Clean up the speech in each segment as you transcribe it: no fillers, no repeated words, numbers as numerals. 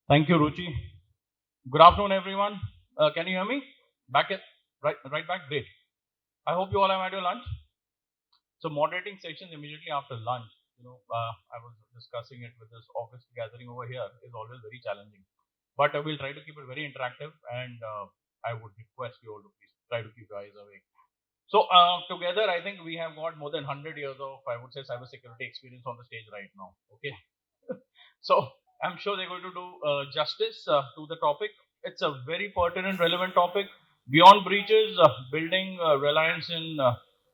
Thank you, Ruchi. Good afternoon, everyone. Can you hear me? Right back. Great. I hope you all have had your lunch. So, moderating sessions immediately after lunch. I was discussing it with this August gathering over here is always very challenging. But we'll try to keep it very interactive, and I would request you all to please try to keep your eyes awake. So, together, I think we have got more than 100 years of, I would say, cybersecurity experience on the stage right now. Okay. So I'm sure they're going to do justice to the topic. It's a very pertinent, relevant topic. Beyond breaches, building reliance in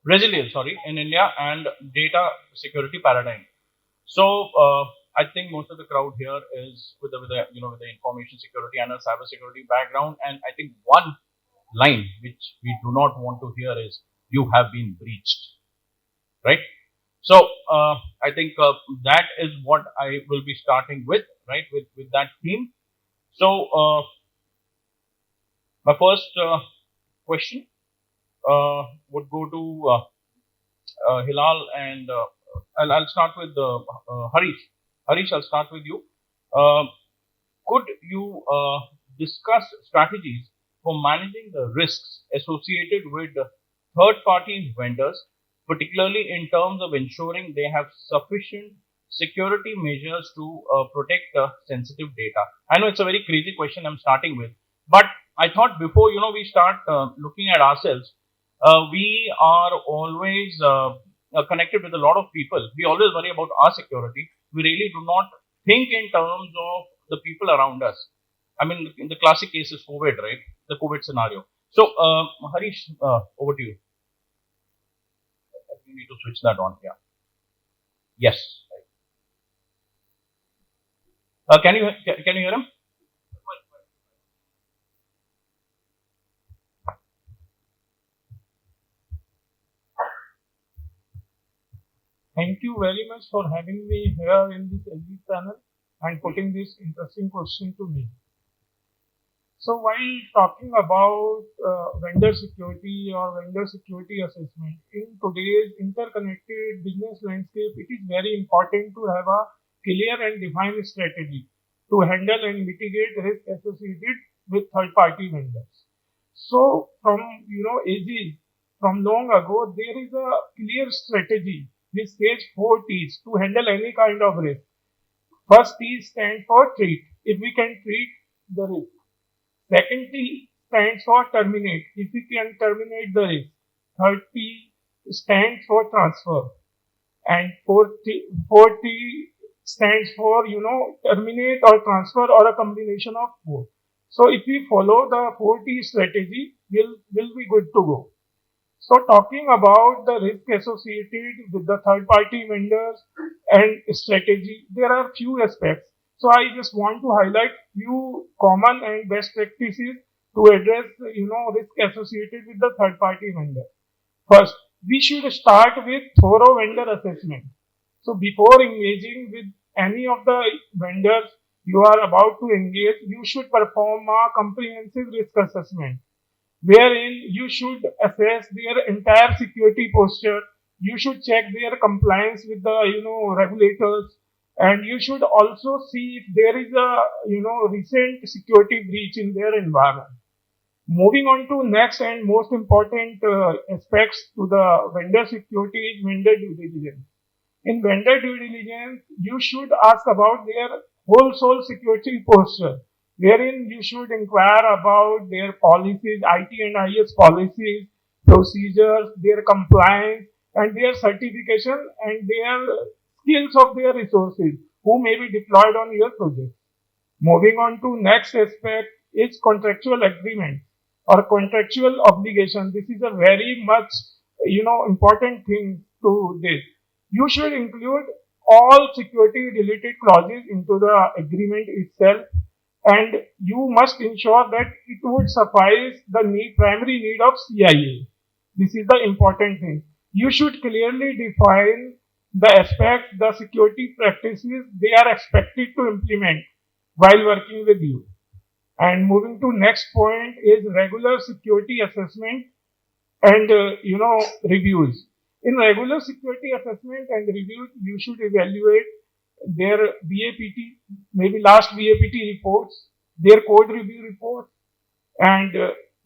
resilience, in India and data security paradigm. So I think most of the crowd here is with the information security and a cyber security background. And I think one line which we do not want to hear is "you have been breached," right? So I think that is what I will be starting with, right? With that theme. So my first question would go to Hilal, and I'll start with Harish. Harish, I'll start with you. Uh, could you discuss strategies for managing the risks associated with third-party vendors, particularly in terms of ensuring they have sufficient security measures to protect sensitive data? I know it's a very crazy question I'm starting with, but I thought before we start looking at ourselves, we are always connected with a lot of people. We always worry about our security. We really do not think in terms of the people around us. I mean, in the classic case is COVID, right? The COVID scenario. So, Harish, over to you. You need to switch that on. Yeah. Yes. Can you hear him? Thank you very much for having me here in this LV panel and putting this interesting question to me. So while talking about vendor security or vendor security assessment, in today's interconnected business landscape, it is very important to have a clear and defined strategy to handle and mitigate risk associated with third-party vendors. So from ages, from long ago, there is a clear strategy which says four T's to handle any kind of risk. First T stands for treat. If we can treat the risk. Second T stands for terminate. If we can terminate the risk. Third T stands for transfer. And fourth T stands for, terminate or transfer or a combination of both. So if we follow the 4T strategy, we'll be good to go. So talking about the risk associated with the third party vendors and strategy, there are few aspects. So I just want to highlight few common and best practices to address, risk associated with the third party vendor. First, we should start with thorough vendor assessment. So before engaging with any of the vendors you are about to engage, you should perform a comprehensive risk assessment wherein you should assess their entire security posture. You should check their compliance with the regulators, and you should also see if there is a recent security breach in their environment. Moving on to next and most important aspects to the vendor security is vendor due diligence. In vendor due diligence, you should ask about their whole soul security posture, wherein you should inquire about their policies, IT and IS policies, procedures, their compliance, and their certification and their skills of their resources who may be deployed on your project. Moving on to next aspect is contractual agreement or contractual obligation. This is a very much important thing to this. You should include all security related clauses into the agreement itself, and you must ensure that it would suffice the primary need of CIA. This is the important thing. You should clearly define the aspects, the security practices they are expected to implement while working with you. And moving to next point is regular security assessment and reviews. In regular security assessment and reviews, you should evaluate their VAPT, maybe last VAPT reports, their code review reports, and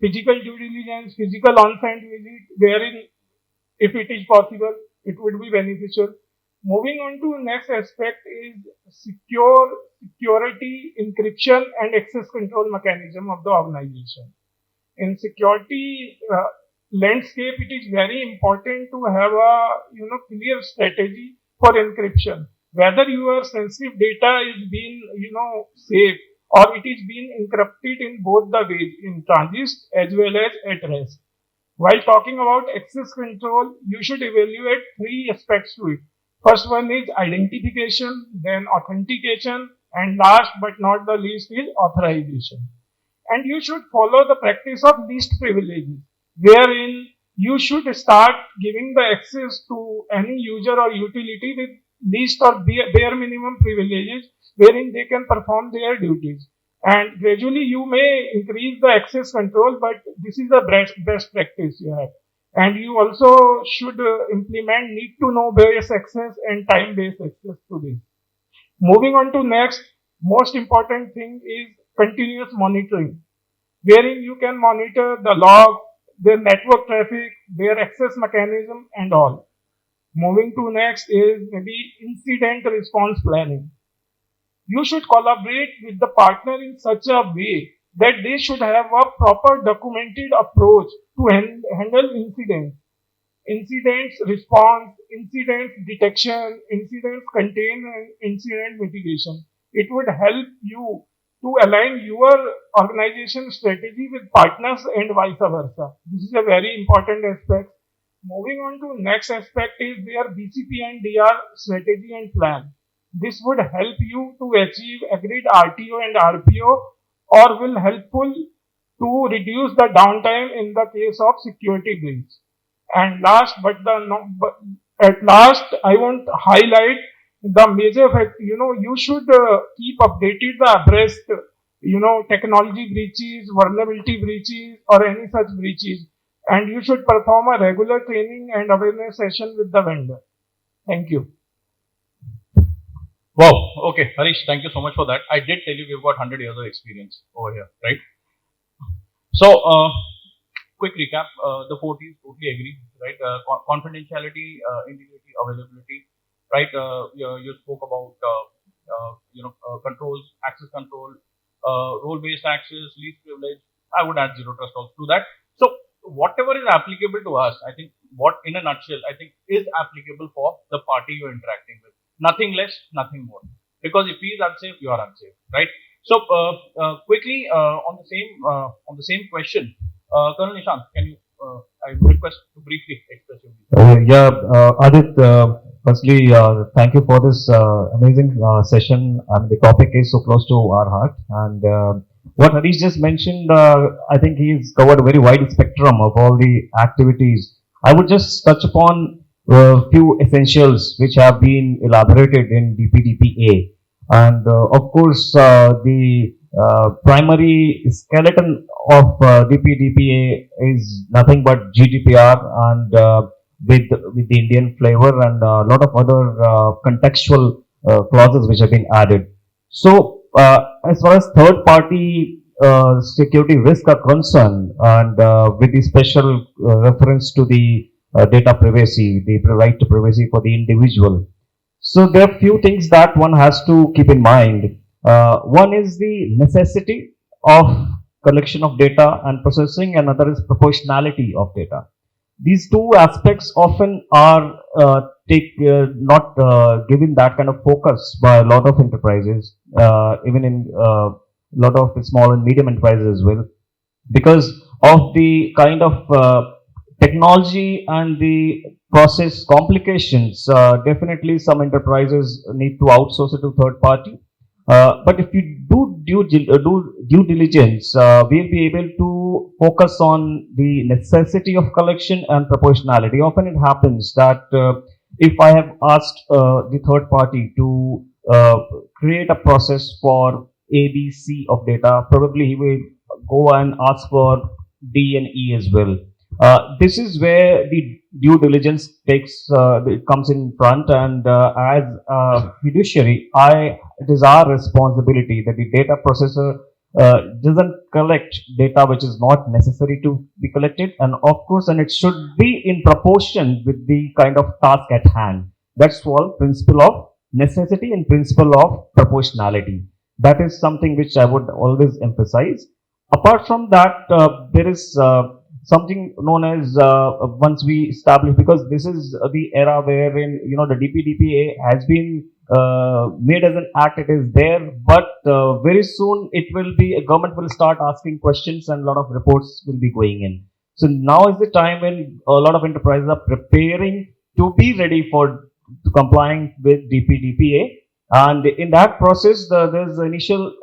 physical due diligence, physical on-site visit, wherein if it is possible, it would be beneficial. Moving on to next aspect is security, encryption, and access control mechanism of the organization. In security landscape, it is very important to have a clear strategy for encryption. Whether your sensitive data is being safe or it is being encrypted in both the ways, in transit as well as at rest. While talking about access control, you should evaluate three aspects to it. First one is identification, then authentication, and last but not the least is authorization. And you should follow the practice of least privileges, wherein you should start giving the access to any user or utility with least or bare minimum privileges, wherein they can perform their duties. And gradually you may increase the access control, but this is the best practice you have. And you also should implement need to know based access and time based access to this. Moving on to next, most important thing is continuous monitoring, wherein you can monitor the log, their network traffic, their access mechanism, and all. Moving to next is maybe incident response planning. You should collaborate with the partner in such a way that they should have a proper documented approach to handle incidents. Incidents response, incident detection, incidents contain, and incident mitigation. It would help you to align your organization strategy with partners and vice versa. This is a very important aspect. Moving on to next aspect is their BCP and DR strategy and plan. This would help you to achieve agreed RTO and RPO or will helpful to reduce the downtime in the case of security breach. And last but the but at last, I want to highlight the major fact. You should keep updated the abreast. Technology breaches, vulnerability breaches, or any such breaches, and you should perform a regular training and awareness session with the vendor. Thank you. Wow. Okay, Harish, thank you so much for that. I did tell you we've got 100 years of experience over here, right? So, quick recap. The 40s totally agree, right? Confidentiality, integrity, availability, right? You spoke about controls, access control, role-based access, least privilege. I would add zero trust also to that. So, whatever is applicable to us, I think, what in a nutshell, I think is applicable for the party you're interacting with. Nothing less, nothing more. Because if he is unsafe, you are unsafe, right? So, quickly on the same question, Colonel Nishant, can you? I would request to briefly express your views. Adit, firstly, thank you for this amazing session. The topic is so close to our heart. And what Harish just mentioned, I think he's covered a very wide spectrum of all the activities. I would just touch upon a few essentials which have been elaborated in DPDPA. And of course, the primary skeleton of DPDPA is nothing but GDPR and with the Indian flavor and a lot of other contextual clauses which have been added. So, as far as third party security risk are concerned, and with the special reference to the data privacy, the right to privacy for the individual. So, there are few things that one has to keep in mind. One is the necessity of collection of data and processing, and another is proportionality of data. These two aspects often are not given that kind of focus by a lot of enterprises, even in a lot of small and medium enterprises as well, because of the kind of technology and the process complications. Definitely, some enterprises need to outsource it to third party. But if you do due diligence, we'll be able to focus on the necessity of collection and proportionality. Often it happens that if I have asked the third party to create a process for ABC of data, probably he will go and ask for D and E as well. This is where the due diligence it comes in front, and as a fiduciary, it is our responsibility that the data processor doesn't collect data which is not necessary to be collected, and of course, and it should be in proportion with the kind of task at hand. That's all principle of necessity and principle of proportionality. That is something which I would always emphasize. Apart from that, there is something known as once we establish, because this is the era wherein the DPDPA has been made as an act. It is there, but very soon it will be government will start asking questions and a lot of reports will be going in. So now is the time when a lot of enterprises are preparing to be ready for complying with DPDPA. And in that process, there's the initial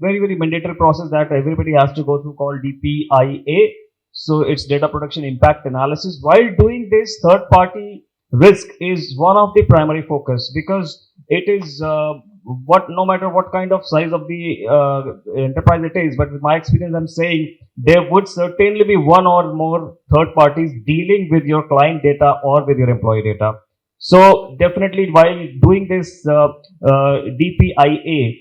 very mandatory process that everybody has to go through called DPIA. So it's data protection impact analysis. While doing this, third party risk is one of the primary focus, because it is no matter what kind of size of the enterprise it is, but with my experience, I'm saying there would certainly be one or more third parties dealing with your client data or with your employee data. So definitely, while doing this DPIA,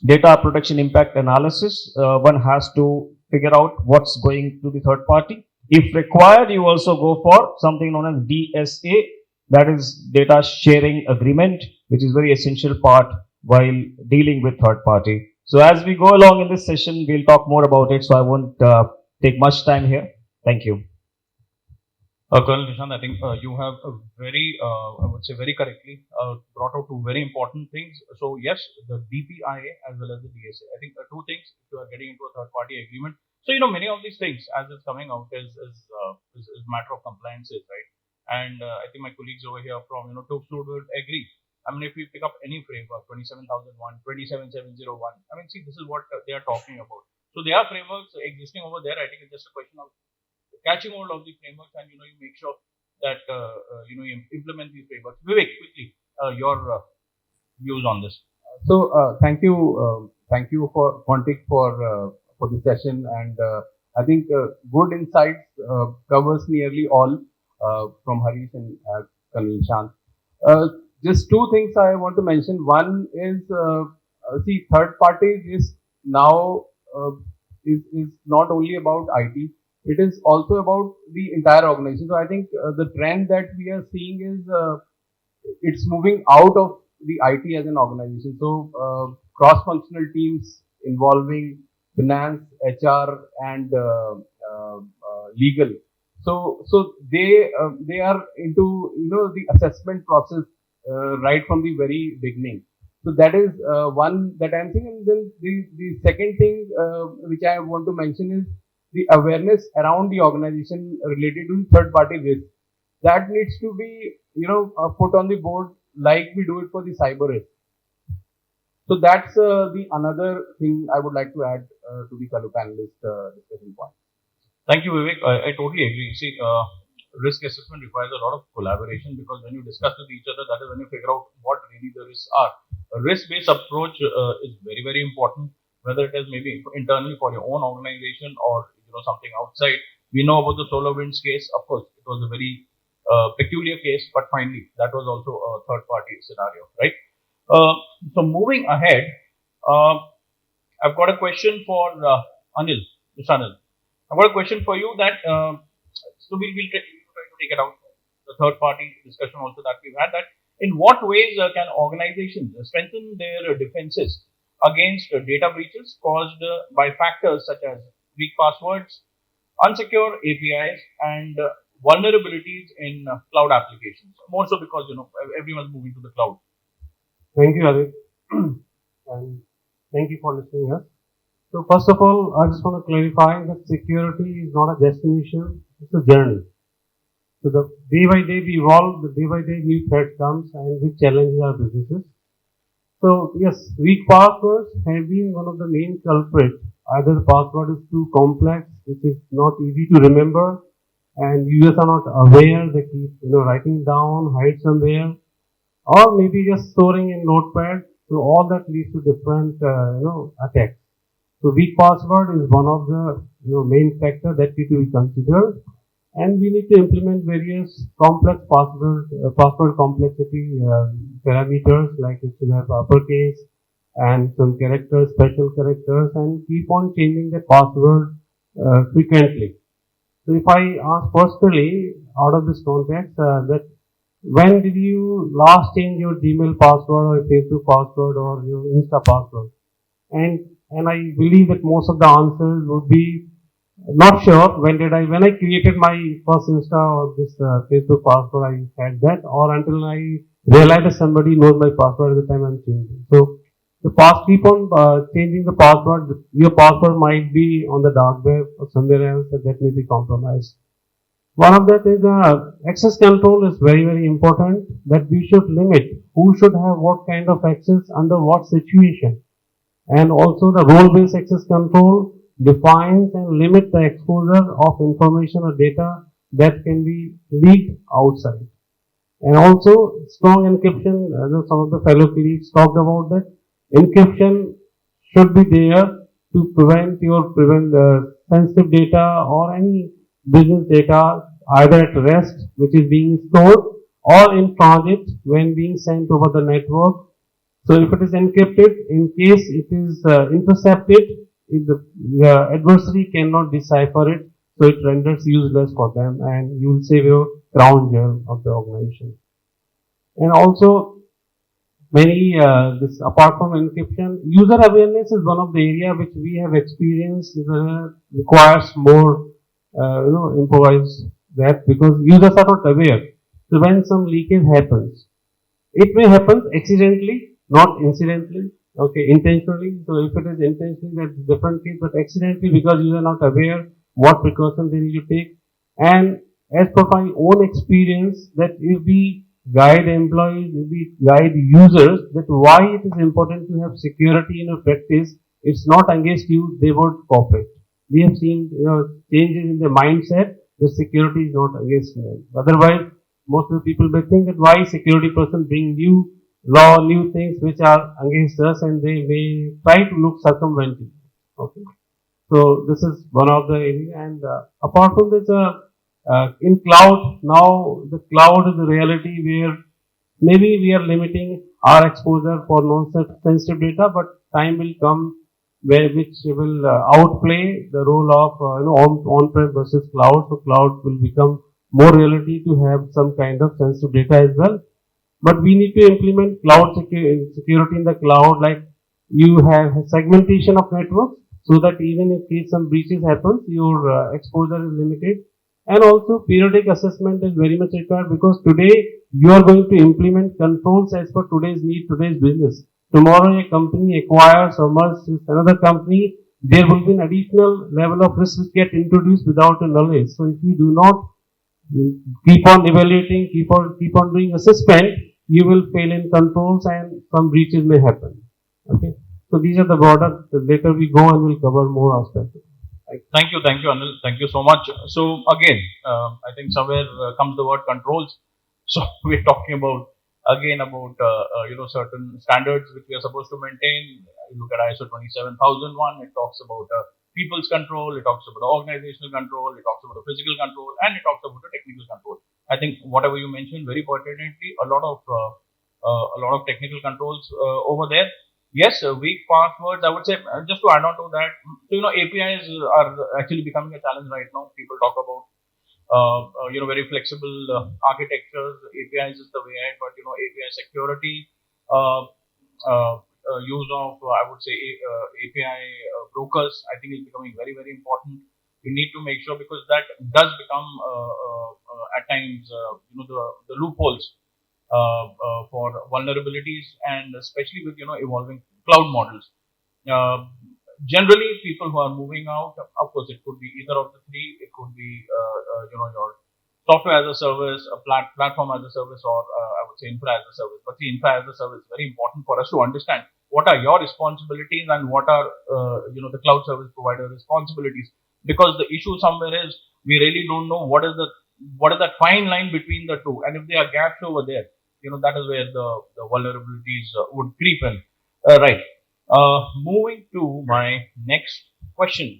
data protection impact analysis, one has to figure out what's going to the third party. If required, you also go for something known as DSA, that is data sharing agreement, which is very essential part while dealing with third party. So as we go along in this session, we'll talk more about it. So I won't take much time here. Thank you. Colonel Nishant, I think you have I would say very correctly brought out two very important things. So yes, the DPIA as well as the DSA. I think two things if you are getting into a third party agreement. So many of these things as it's coming out is matter of compliances, right? And I think my colleagues over here from Topsload would agree. I mean, if we pick up any framework, 27001, 27701, I mean, see, this is what they are talking about. So there are frameworks existing over there. I think it's just a question of catching hold of the frameworks, and you make sure that you implement these frameworks. Vivek, quickly, your views on this. So thank you for Quantic for the session, and I think good insights covers nearly all from Harish and Colonel Nishant. Just two things I want to mention. One is see, third party is now is not only about IT. It is also about the entire organization. So I think the trend that we are seeing is it's moving out of the IT as an organization. So cross-functional teams involving finance, HR, and legal. So they are into the assessment process right from the very beginning. So that is one that I'm seeing. And then the second thing which I want to mention is the awareness around the organization related to third party risk. That needs to be put on the board like we do it for the cyber risk. So that's the another thing I would like to add to the fellow panelist discussion point. Thank you, Vivek. I totally agree. See, risk assessment requires a lot of collaboration, because when you discuss with each other, that is when you figure out what really the risks are. A risk-based approach is very important, whether it is maybe internally for your own organization or something outside. We know about the SolarWinds case. Of course, it was a very peculiar case, but finally, that was also a third-party scenario, right? So moving ahead, I've got a question for Anil. Anil, I've got a question for you that so we'll try to take it out. The third-party discussion also that we've had, that in what ways can organizations strengthen their defenses against data breaches caused by factors such as weak passwords, unsecure APIs, and vulnerabilities in cloud applications. More so because everyone's moving to the cloud. Thank you, Adit, and thank you for listening us. So first of all, I just want to clarify that security is not a destination; it's a journey. So the day by day we evolve, the day by day new threat comes, and which challenges our businesses. So yes, weak passwords have been one of the main culprits. Either the password is too complex, which is not easy to remember, and users are not aware. They keep writing down, hide somewhere, or maybe just storing in Notepad. So all that leads to different attacks. So weak password is one of the main factor that need to be considered. and we need to implement various complex password complexity parameters, like it should have uppercase and some characters, special characters, and keep on changing the password frequently. So if I ask personally, out of this context, that when did you last change your Gmail password or Facebook password or your Insta password? And I believe that most of the answers would be not sure. When I created my first Insta or this Facebook password, I had that, or until I realized that somebody knows my password at the time I'm changing. So the past keep on changing the password. Your password might be on the dark web or somewhere else that may be compromised. One of that is access control is very, very important, that we should limit who should have what kind of access under what situation. And also the role-based access control defines and limit the exposure of information or data that can be leaked outside. And also strong encryption, some of the fellow colleagues talked about that. Encryption should be there to prevent sensitive data or any business data either at rest, which is being stored, or in transit when being sent over the network. So if it is encrypted, in case it is intercepted, if the adversary cannot decipher it, so it renders useless for them, and you will save your crown jewel of the organization. And also, this apart from encryption, user awareness is one of the area which we have experienced requires more, improvise that, because users are not aware. So when some leakage happens, it may happen accidentally, not incidentally, okay, intentionally. So if it is intentionally, that's a different case, but accidentally, because you are not aware what precautions they need to take. And as per my own experience, that if we guide employees, if we guide users, that why it is important to have security in your practice, it's not against you, they would cooperate. We have seen, changes in the mindset, the security is not against them. Otherwise, most of the people may think that why security person bring new law, new things which are against us, and they may try to look circumventing. Okay. So this is one of the area. And apart from this, in cloud, now the cloud is a reality where maybe we are limiting our exposure for non-sensitive data, but time will come where which will outplay the role of on-prem versus cloud. So cloud will become more reality to have some kind of sensitive data as well. But we need to implement cloud security in the cloud, like you have segmentation of networks, so that even if case some breaches happens, your exposure is limited. And also periodic assessment is very much required, because today you are going to implement controls as per today's need, today's business. Tomorrow a company acquires or merges with another company, there will be an additional level of risk which get introduced without a knowledge. So if you do not keep on evaluating, keep on doing assessment, you will fail in controls and some breaches may happen. Okay. So these are the broader, later we go and we'll cover more aspects. Thank you, Anil. Thank you so much. So again, I think somewhere comes the word controls. So we're talking about certain standards which we are supposed to maintain. You look at ISO 27001. It talks about people's control. It talks about organizational control. It talks about the physical control, and it talks about the technical control. I think whatever you mentioned very pertinently, a lot of technical controls over there. Yes, weak passwords. I would say, just to add on to that, APIs are actually becoming a challenge right now. People talk about very flexible architectures. APIs is the way ahead, but API security, use of I would say API brokers, I think is becoming very, very important. We need to make sure, because that does become at times the loopholes for vulnerabilities, and especially with evolving cloud models. Generally, people who are moving out, of course, it could be either of the three. It could be your software as a service, a platform as a service, or I would say infra as a service. But the infra as a service is very important for us to understand what are your responsibilities and what are the cloud service provider responsibilities. Because the issue somewhere is we really don't know what is that fine line between the two, and if there are gaps over there, that is where the vulnerabilities would creep in. Right. Moving to my next question,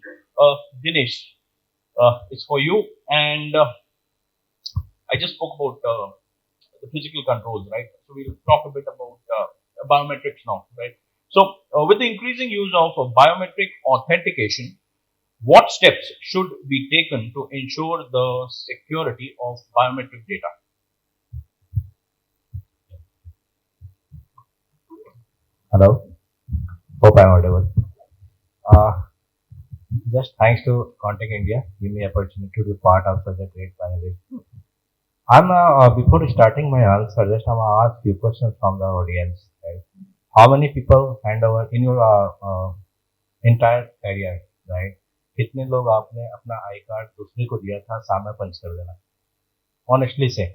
Dinesh, it's for you. And I just spoke about the physical controls, right? So we'll talk a bit about biometrics now, right? So with the increasing use of biometric authentication, what steps should be taken to ensure the security of biometric data? Hello, hope I'm audible. Just thanks to Contact India, give me opportunity to be part of such a great panel. Before starting my answer, just I'm gonna ask few questions from the audience. Right? How many people hand over in your entire career, right? कितने लोग आपने अपना I card दूसरे को दिया था सामने पंच कर देना? Honestly say,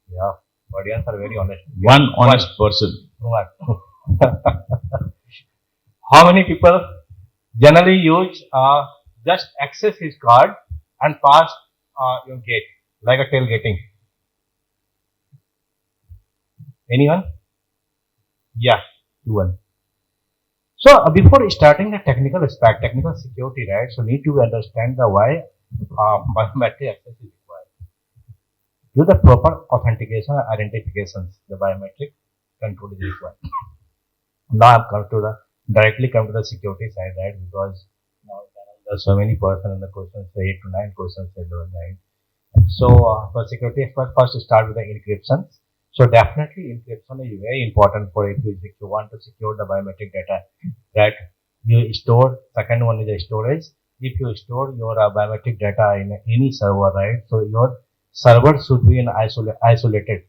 yeah, audience are very honest. One honest person. How many people generally use just access his card and pass your gate like a tailgating? Anyone? Yeah, one. So before starting the technical aspect, technical security, right? So need to understand the why biometric access is required. Do the proper authentication and identifications, the biometric control is required. Now I'm come to the directly come to the security side, right? Because now there's so many persons in the questions, 8 to 9 questions, right? So for security expert, first start with the encryption. So definitely encryption is very important for if you want to secure the biometric data that you store. Second one is the storage. If you store your biometric data in any server, right? So your server should be isolated.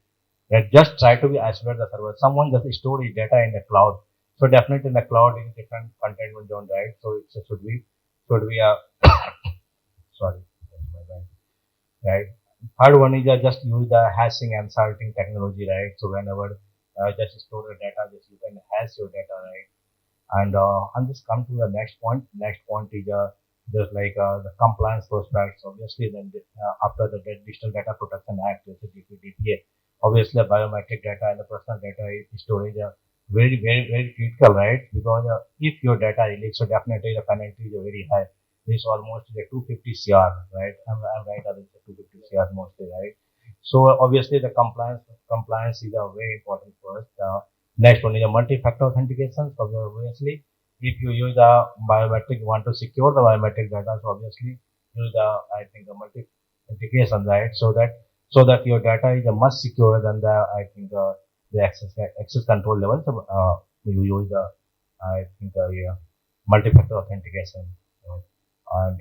Right? Just try to be isolated the server. Someone just store his data in the cloud. So definitely in the cloud in different containment zone, right? So it should be a sorry, right? Third one is just use the hashing and sorting technology, right? So whenever just store the data, just you can hash your data, right? And just come to the next point. Next point is just like the compliance prospects. Obviously, then after the Digital Data Protection Act, the DPA, obviously the biometric data and the personal data storage are very critical, right? Because if your data is leaked, so definitely the penalty is very high. This almost is a 250 CR, right? I'm right, it's a 250 CR mostly, right? So obviously the compliance is a very important first. Next one is a multi-factor authentication. So obviously, if you use the biometric, you want to secure the biometric data, so obviously use the multi-authentication, right? So that your data is much secure than the the access control level. So you use the multi-factor authentication. And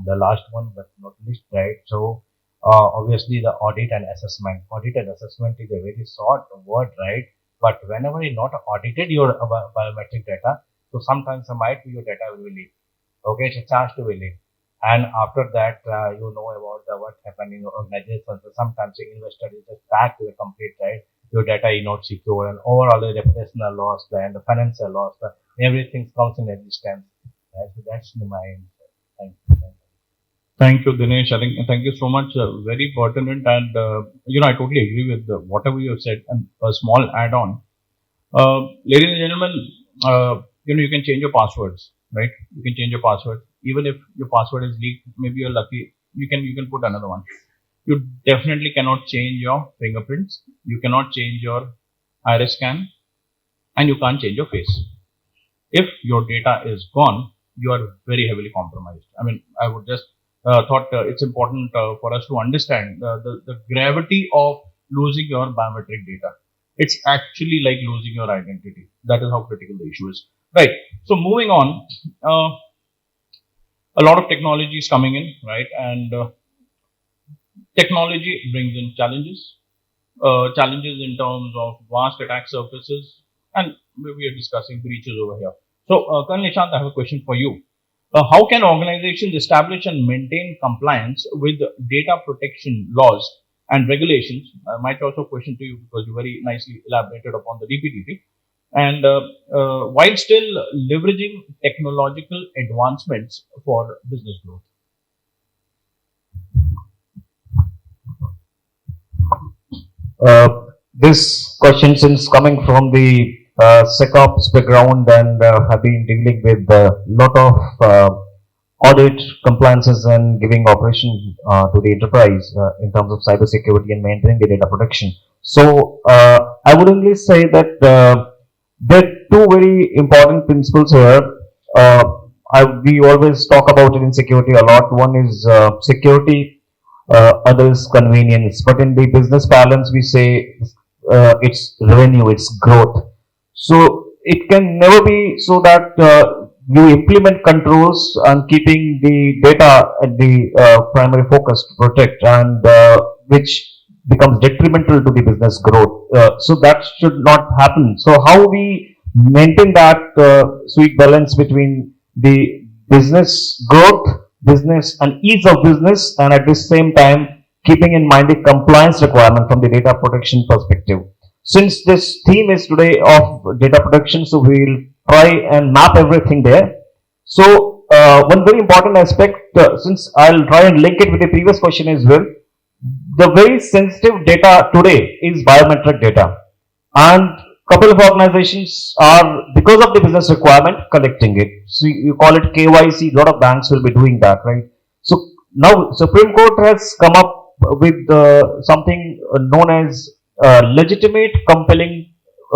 the last one, but not least, right? So obviously the audit and assessment. Audit and assessment is a very short word, right? But whenever you not audited your biometric data, so sometimes might be your data will be leaked. Okay, it's a chance to be leaked. And after that, you know about what happened in your organization. So sometimes the investor is just back to the complete, right? Your data is not secure, and overall the reputational loss and the financial loss, everything comes in existence. Right? So that's my answer. Thank you. Thank you, Dinesh. I think thank you so much. Very pertinent, and I totally agree with whatever you have said. And a small add-on, ladies and gentlemen, you can change your passwords, right? You can change your password. Even if your password is leaked, maybe you're lucky. You can put another one. You definitely cannot change your fingerprints. You cannot change your iris scan, and you can't change your face. If your data is gone, you are very heavily compromised. I mean, I would just thought it's important for us to understand the gravity of losing your biometric data. It's actually like losing your identity. That is how critical the issue is. Right. So moving on, a lot of technology is coming in, right? And technology brings in challenges. Challenges in terms of vast attack surfaces, and we are discussing breaches over here. So, Colonel Nishant, I have a question for you. How can organizations establish and maintain compliance with data protection laws and regulations? I might also question to you because you very nicely elaborated upon the DPDP. And while still leveraging technological advancements for business growth. This question is coming from the SecOps background, and have been dealing with a lot of audit compliances and giving operation to the enterprise in terms of cybersecurity and maintaining the data protection. So I would only say that there are two very important principles here. We always talk about it in security a lot. One is security, other is convenience. But in the business balance, we say it's revenue, it's growth. So it can never be so that you implement controls and keeping the data at the primary focus to protect, and which becomes detrimental to the business growth. So that should not happen. So how we maintain that sweet balance between the business growth, business and ease of business, and at the same time keeping in mind the compliance requirement from the data protection perspective. Since this theme is today of data protection, so we'll try and map everything there. So one very important aspect, since I'll try and link it with the previous question as well, the very sensitive data today is biometric data, and couple of organizations are, because of the business requirement, collecting it. So you call it KYC. A lot of banks will be doing that, right? So now Supreme Court has come up with something known as legitimate compelling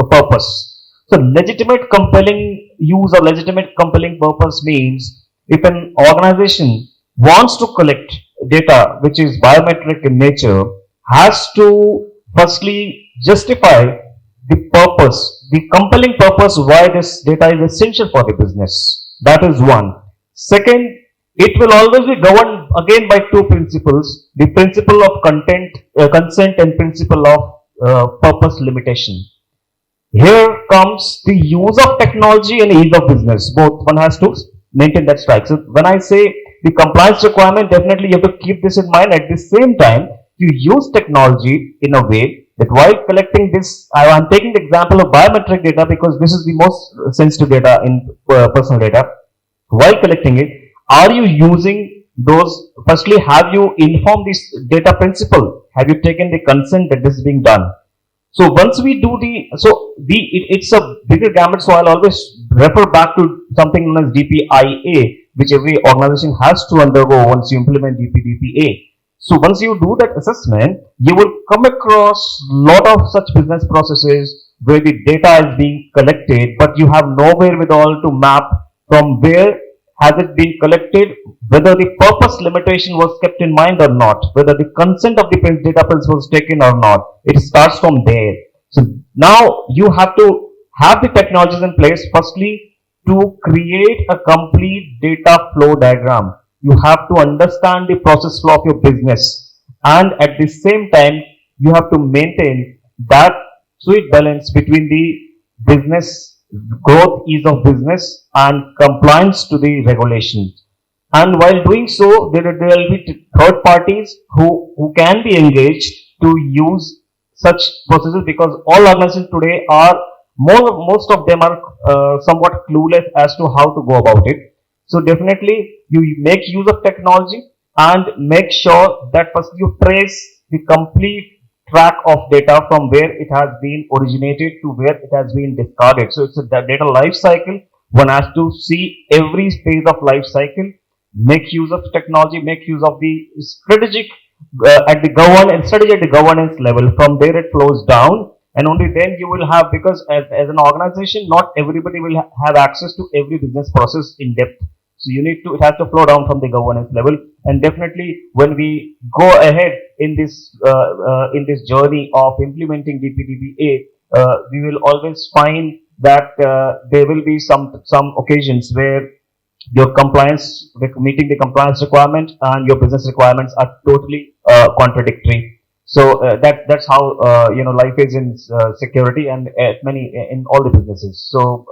purpose. So legitimate compelling use or legitimate compelling purpose means if an organization wants to collect data which is biometric in nature, has to firstly justify the purpose, the compelling purpose why this data is essential for the business. That is one. Second, it will always be governed again by two principles: the principle of consent, and principle of purpose limitation. Here comes the use of technology and ease of business. Both one has to maintain that strike. So when I say the compliance requirement, definitely you have to keep this in mind. At the same time, you use technology in a way that while collecting this, I am taking the example of biometric data because this is the most sensitive data in personal data. While collecting it, are you using those? Firstly, have you informed this data principle? Have you taken the consent that this is being done? So once we do it's a bigger gamut. So I'll always refer back to something known as DPIA, which every organization has to undergo once you implement DPDPA. So once you do that assessment, you will come across a lot of such business processes where the data is being collected, but you have nowhere with all to map from where has it been collected, whether the purpose limitation was kept in mind or not, whether the consent of the data principle was taken or not. It starts from there. So now you have to have the technologies in place, firstly, to create a complete data flow diagram. You have to understand the process flow of your business, and at the same time, you have to maintain that sweet balance between the business growth, ease of business, and compliance to the regulations. And while doing so, there will be third parties who can be engaged to use such processes, because all organizations today are most of them are somewhat clueless as to how to go about it. So definitely you make use of technology and make sure that first you trace the complete track of data from where it has been originated to where it has been discarded. So it's a data life cycle. One has to see every phase of life cycle, make use of technology, make use of the strategic strategy at the governance level. From there it flows down, and only then you will have, because as an organization, not everybody will have access to every business process in depth. So it has to flow down from the governance level. And definitely when we go ahead in this journey of implementing DPDPA, we will always find that there will be some occasions where your meeting the compliance requirement and your business requirements are totally contradictory. So that's how life is in security and in all the businesses. So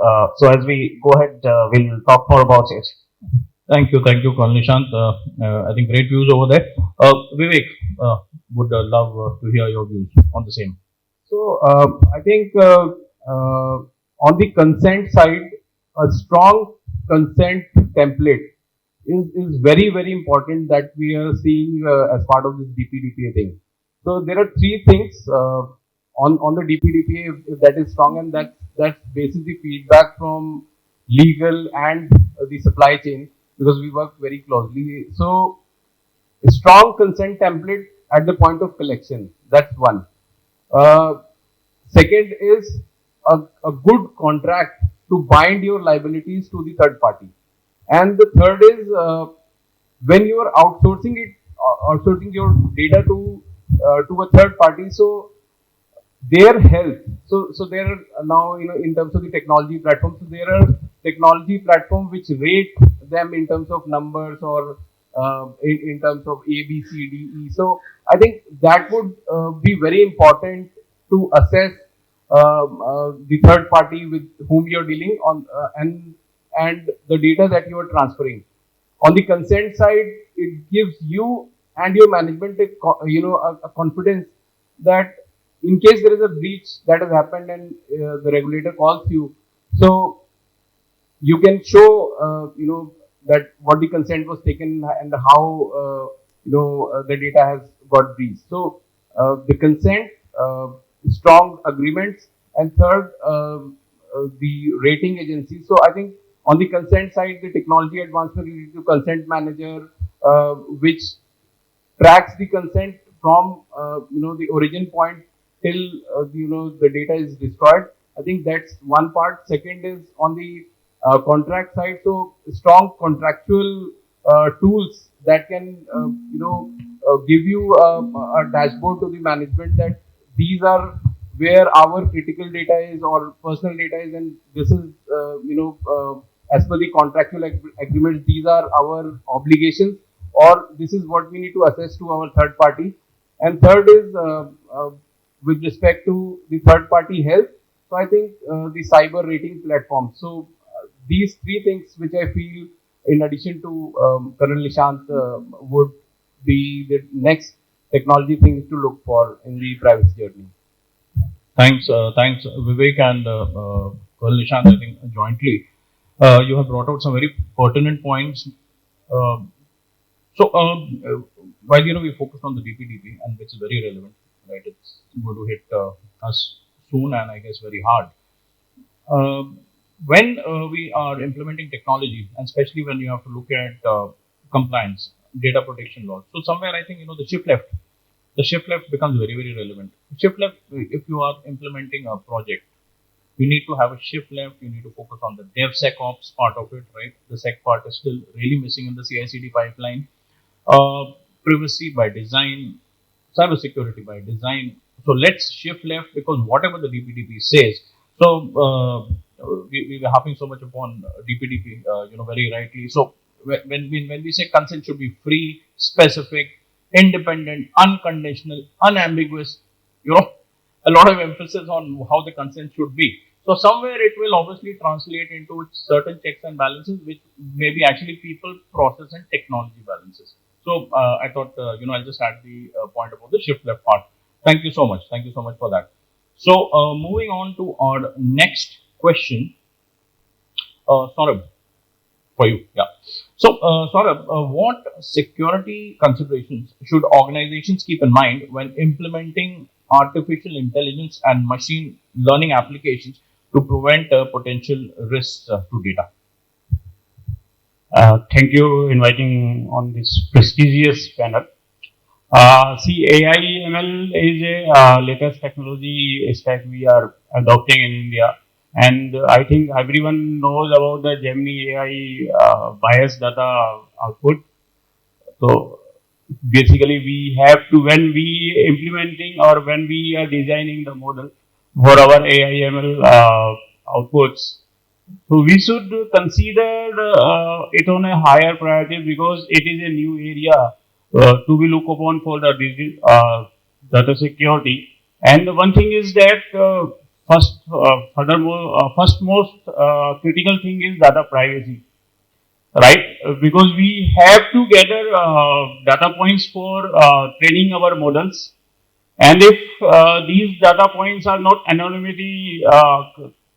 as we go ahead, we'll talk more about it. Thank you, Colonel Nishant. I think great views over there. Vivek, would love to hear your views on the same. So I think on the consent side, a strong consent template is very, very important that we are seeing as part of this DPDPA thing. So there are three things on the DPDPA if that is strong, and that's basically feedback from legal and the supply chain. because we work very closely. So, a strong consent template at the point of collection. That's one. Second is a good contract to bind your liabilities to the third party. And the third is when you are outsourcing your data to a third party. So their health. So there are now, in terms of the technology platforms, so there are technology platforms which rate them in terms of numbers or in terms of A, B, C, D, E. So I think that would be very important to assess the third party with whom you're dealing on and the data that you are transferring. On the consent side, it gives you and your management a confidence that in case there is a breach that has happened and the regulator calls you, so you can show that what the consent was taken and how the data has got breached. So the consent, strong agreements, and third, the rating agency. So I think on the consent side, the technology advancement related to consent manager, which tracks the consent from the origin point till the data is destroyed. I think that's one part. Second is on the contract side. So strong contractual tools that can give you a dashboard to the management that these are where our critical data is or personal data is, and this is as per the contractual agreements, these are our obligations, or this is what we need to assess to our third party. And third is with respect to the third party health. So I think the cyber rating platform. So these three things which I feel in addition to Colonel Nishant would be the next technology things to look for in the privacy journey. Thanks, Vivek and Colonel Nishant, I think jointly. You have brought out some very pertinent points. While we focused on the DPDP, and which is very relevant, right? It's going to hit us soon, and I guess very hard. When we are implementing technology, and especially when you have to look at compliance, data protection laws, so somewhere I think the shift left becomes very, very relevant. Shift left, if you are implementing a project, you need to have a shift left. You need to focus on the DevSecOps part of it, right? The Sec part is still really missing in the CI/CD pipeline. Privacy by design, cybersecurity by design. So let's shift left, because whatever the DPDP says. So we were harping so much upon DPDP, very rightly. So when we say consent should be free, specific, independent, unconditional, unambiguous, a lot of emphasis on how the consent should be. So somewhere it will obviously translate into certain checks and balances, which may be actually people, process, and technology balances. So I thought, I'll just add the point about the shift left part. Thank you so much. Thank you so much for that. So moving on to our next question, Saurabh, for you. Yeah. So Saurabh, what security considerations should organizations keep in mind when implementing artificial intelligence and machine learning applications to prevent potential risks to data? Thank you for inviting on this prestigious panel. See, AI ML is a latest technology stack we are adopting in India, and I think everyone knows about the Gemini AI bias data output. So basically, we have to, when we implementing or when we are designing the model for our AI ML outputs, so we should consider it on a higher priority, because it is a new area to be looked upon for the data security. And one thing is that first most critical thing is data privacy, right? Because we have to gather data points for training our models, and if these data points are not anonymity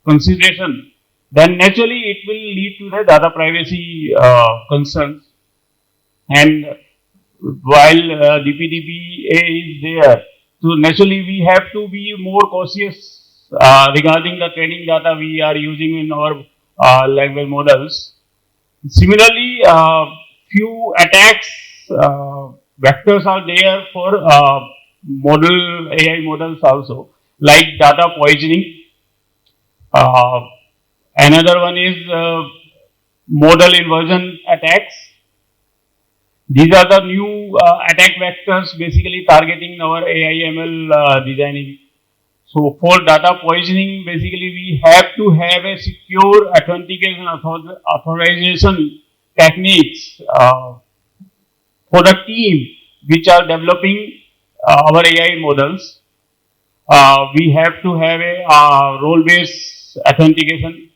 consideration, then naturally it will lead to the data privacy concerns. And while DPDPA is there, so naturally we have to be more cautious regarding the training data we are using in our language models. Similarly, few attacks vectors are there for model AI models also, like data poisoning. Another one is model inversion attacks. These are the new attack vectors basically targeting our AI ML designing. So for data poisoning, basically we have to have a secure authentication authorization techniques for the team which are developing our AI models. We have to have a role-based authentication.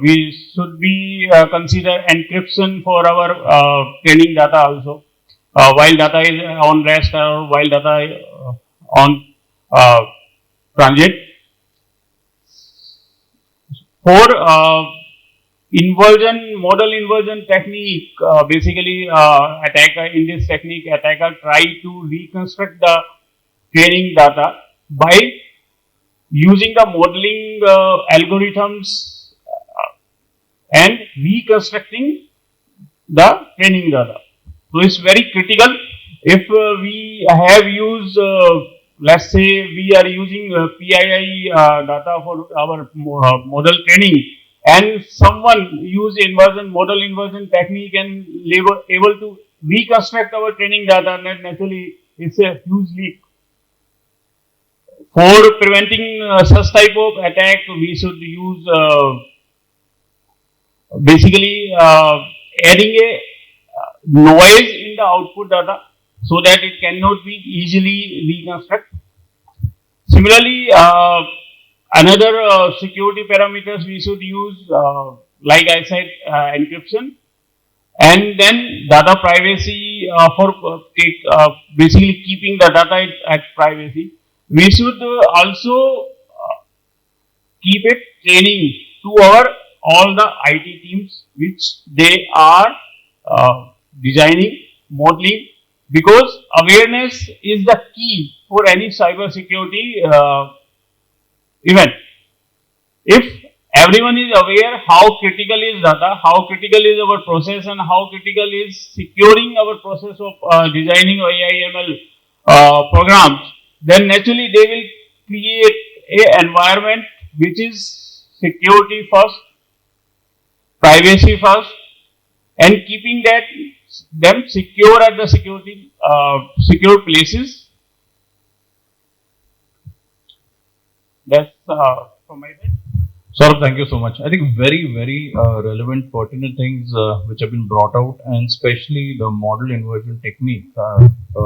We should be consider encryption for our training data also. While data is on rest or while data on transit. For inversion, model inversion technique, basically attacker in this technique, attacker try to reconstruct the training data by using the modeling algorithms and reconstructing the training data. So it's very critical. If we have used, let's say we are using PII data for our model training, and someone use model inversion technique and able to reconstruct our training data, then naturally it's a huge leak. For preventing such type of attack, we should use basically adding a noise in the output data so that it cannot be easily reconstructed. Similarly, another security parameters we should use, like I said, encryption, and then data privacy for basically keeping the data at privacy. We should also keep it training to our all the IT teams which they are designing, modeling, because awareness is the key for any cyber security event. If everyone is aware how critical is data, how critical is our process, and how critical is securing our process of designing AI ML programs, then naturally they will create an environment which is security first, privacy first, and keeping them secure at the secure places. That's from my side. Saurabh, thank you so much. I think very relevant, pertinent things which have been brought out, and especially the model inversion technique.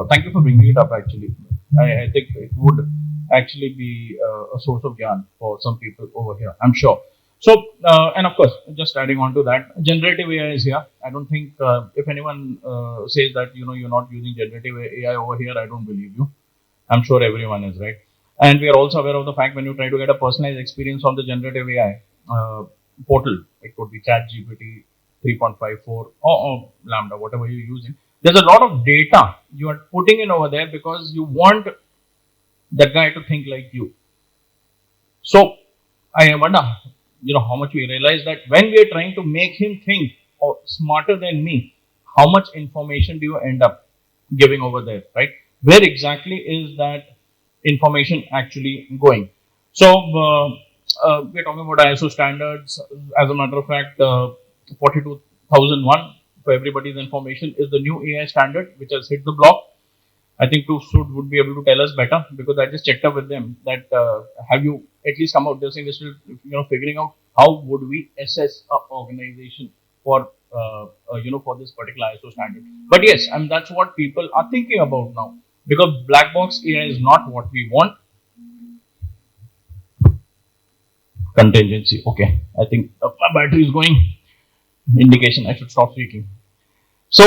Thank you for bringing it up. Actually, I think it would actually be a source of yarn for some people over here, I'm sure. So, and of course, just adding on to that, generative AI is here. I don't think if anyone says that you're not using generative AI over here, I don't believe you. I'm sure everyone is, right? And we are also aware of the fact when you try to get a personalized experience on the generative AI portal, it could be ChatGPT 3.54 or Lambda, whatever you're using. There's a lot of data you are putting in over there because you want that guy to think like you. So I wonder, how much we realize that when we are trying to make him think smarter than me, how much information do you end up giving over there, right? Where exactly is that information actually going? So we're talking about ISO standards. As a matter of fact, 42001 for everybody's information is the new AI standard which has hit the block. I think TruSud would be able to tell us better, because I just checked up with them that have you at least come out? They're saying they're still figuring out how would we assess an organization for for this particular ISO standard. But yes, that's what people are thinking about now, because black box AI is not what we want. Contingency. Okay, I think my battery is going. Indication I should stop speaking. So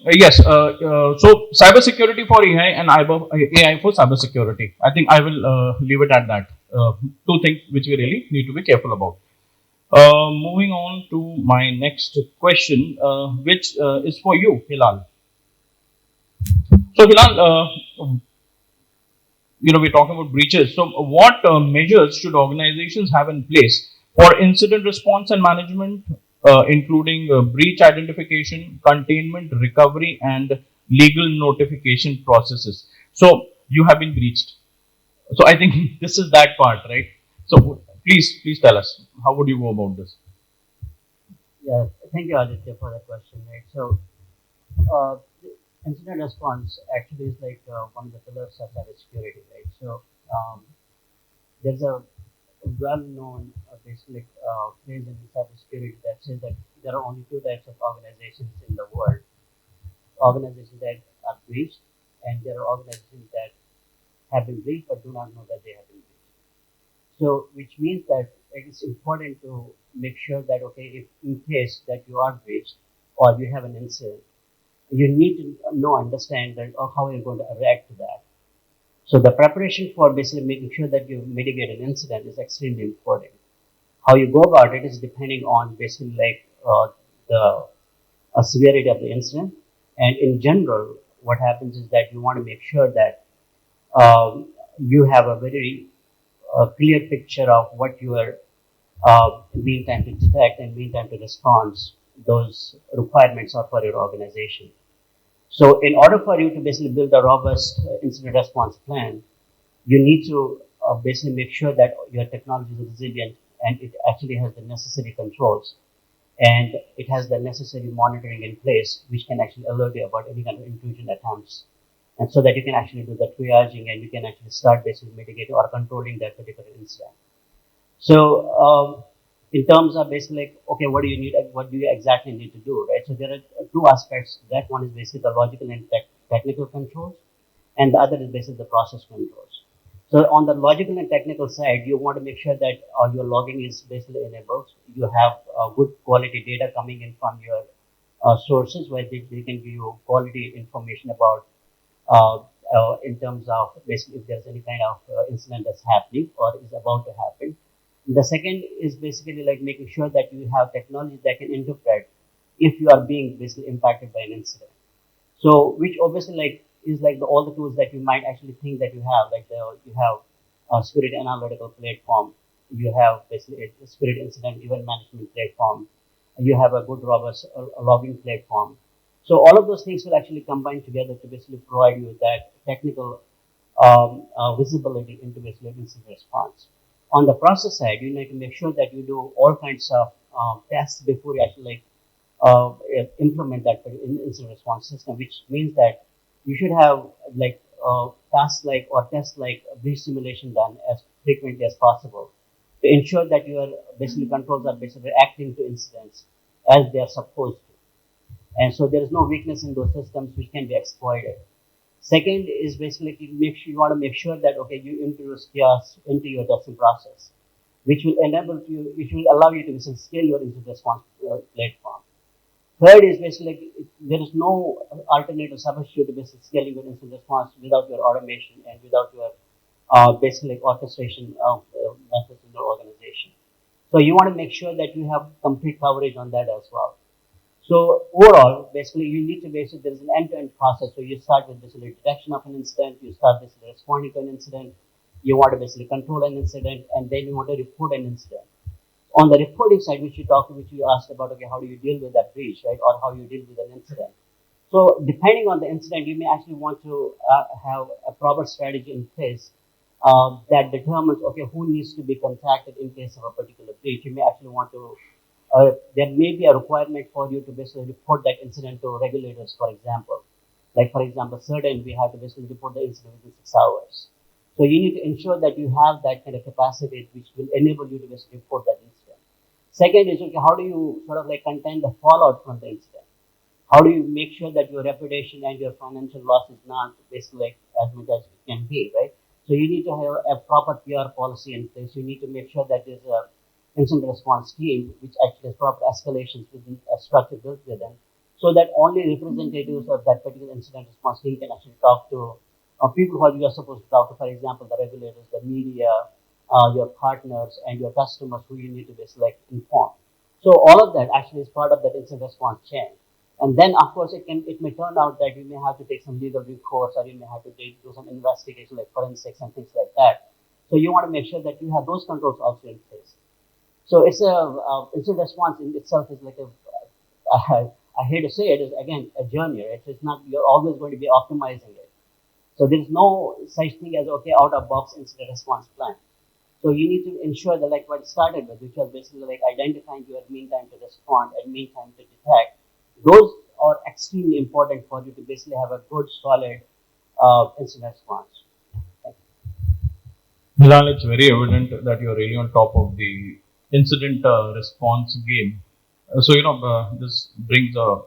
yes, so cybersecurity for AI and AI for cybersecurity. I think I will leave it at that. Two things which we really need to be careful about. Moving on to my next question, which is for you, Hilal. So Hilal, we're talking about breaches. So what measures should organizations have in place for incident response and management including breach identification, containment, recovery, and legal notification processes. So you have been breached. So I think this is that part, right? So please tell us, how would you go about this? Yeah, thank you, Aditya, for that question. Right. So, incident response actually is like one of the pillars of cybersecurity, right? So, there's a well-known basic phrase in cybersecurity that says that there are only two types of organizations in the world: organizations that are breached, and there are organizations that have been breached but do not know that they have been breached. So, which means that it is important to make sure that, okay, if in case that you are breached or you have an incident, you need to understand that how you're going to react to that. So the preparation for basically making sure that you mitigate an incident is extremely important. How you go about it is depending on basically like the severity of the incident. And in general, what happens is that you want to make sure that you have a very clear picture of what your mean time to detect and mean time to respond, those requirements are for your organization. So in order for you to basically build a robust incident response plan, you need to basically make sure that your technology is resilient and it actually has the necessary controls and it has the necessary monitoring in place, which can actually alert you about any kind of intrusion attempts. And so that you can actually do the triaging and you can actually start basically mitigating or controlling that particular incident. So, in terms of basically like, okay, what do you need? What do you exactly need to do, right? So there are two aspects. That one is basically the logical and technical controls, and the other is basically the process controls. So on the logical and technical side, you want to make sure that your logging is basically enabled. You have good quality data coming in from your sources where they can give you quality information about in terms of basically if there's any kind of incident that's happening or is about to happen. The second is basically like making sure that you have technology that can interpret if you are being basically impacted by an incident. So, which obviously like is like all the tools that you might actually think that you have, like you have a Spirit analytical platform, you have basically a Spirit incident event management platform, you have a good robust logging platform. So all of those things will actually combine together to basically provide you that technical visibility into basically incident response. On the process side, you need to make sure that you do all kinds of tests before you actually like implement that incident response system, which means that you should have like tasks like or tests like breach simulation done as frequently as possible to ensure that your basically controls are basically reacting to incidents as they are supposed to. And so there is no weakness in those systems which can be exploited. Second is basically you want to make sure that okay you introduce chaos into your testing process, which will which will allow you to scale your incident response platform. Third is basically there is no alternative substitute to basically scaling your incident response without your automation and without your basically orchestration methods in your organization. So you want to make sure that you have complete coverage on that as well. So overall, basically, you need to basically there is an end-to-end process. So you start with basically detection of an incident, you start basically responding to an incident, you want to basically control an incident, and then you want to report an incident. On the reporting side, which you asked about, okay, how do you deal with that breach, right, or how you deal with an incident. So depending on the incident, you may actually want to have a proper strategy in place that determines, okay, who needs to be contacted in case of a particular breach. You may actually want to there may be a requirement for you to basically report that incident to regulators, for example. Like, for example, certain we have to basically report the incident within 6 hours. So you need to ensure that you have that kind of capacity which will enable you to basically report that incident. Second is, okay, how do you sort of like contain the fallout from the incident? How do you make sure that your reputation and your financial loss is not basically like as much as it can be, right? So you need to have a proper PR policy in place. You need to make sure that there's a incident response team, which actually has proper escalations within a structure built within, so that only representatives of that particular incident response team can actually talk to people who you are supposed to talk to, for example, the regulators, the media, your partners, and your customers who you need to basically like inform. So all of that actually is part of that incident response chain. And then, of course, it may turn out that you may have to take some legal recourse or you may have to do some investigation like forensics and things like that. So you want to make sure that you have those controls also in place. So it's a incident response in itself is like a I hate to say it, is again a journey, right? So it's not, you're always going to be optimizing it. So there is no such thing as okay out of box incident response plan. So you need to ensure that like what it started with, which was basically like identifying your mean time to respond and mean time to detect. Those are extremely important for you to basically have a good solid incident response. Hilal, it's very evident that you're really on top of the incident response game. This brings a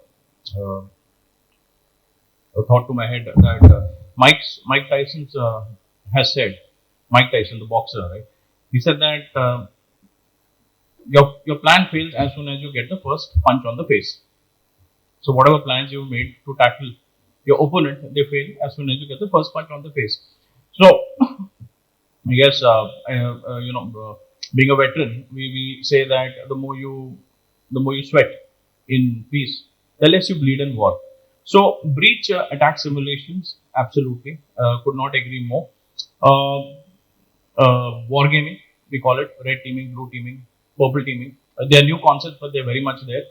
thought to my head that Mike Tyson has said, Mike Tyson, the boxer, right? He said that your plan fails as soon as you get the first punch on the face. So whatever plans you made to tackle your opponent, they fail as soon as you get the first punch on the face. So yes, being a veteran, we say that the more you sweat in peace, the less you bleed in war. So breach attack simulations, absolutely, could not agree more. Wargaming, we call it red teaming, blue teaming, purple teaming. They are new concepts, but they're very much there.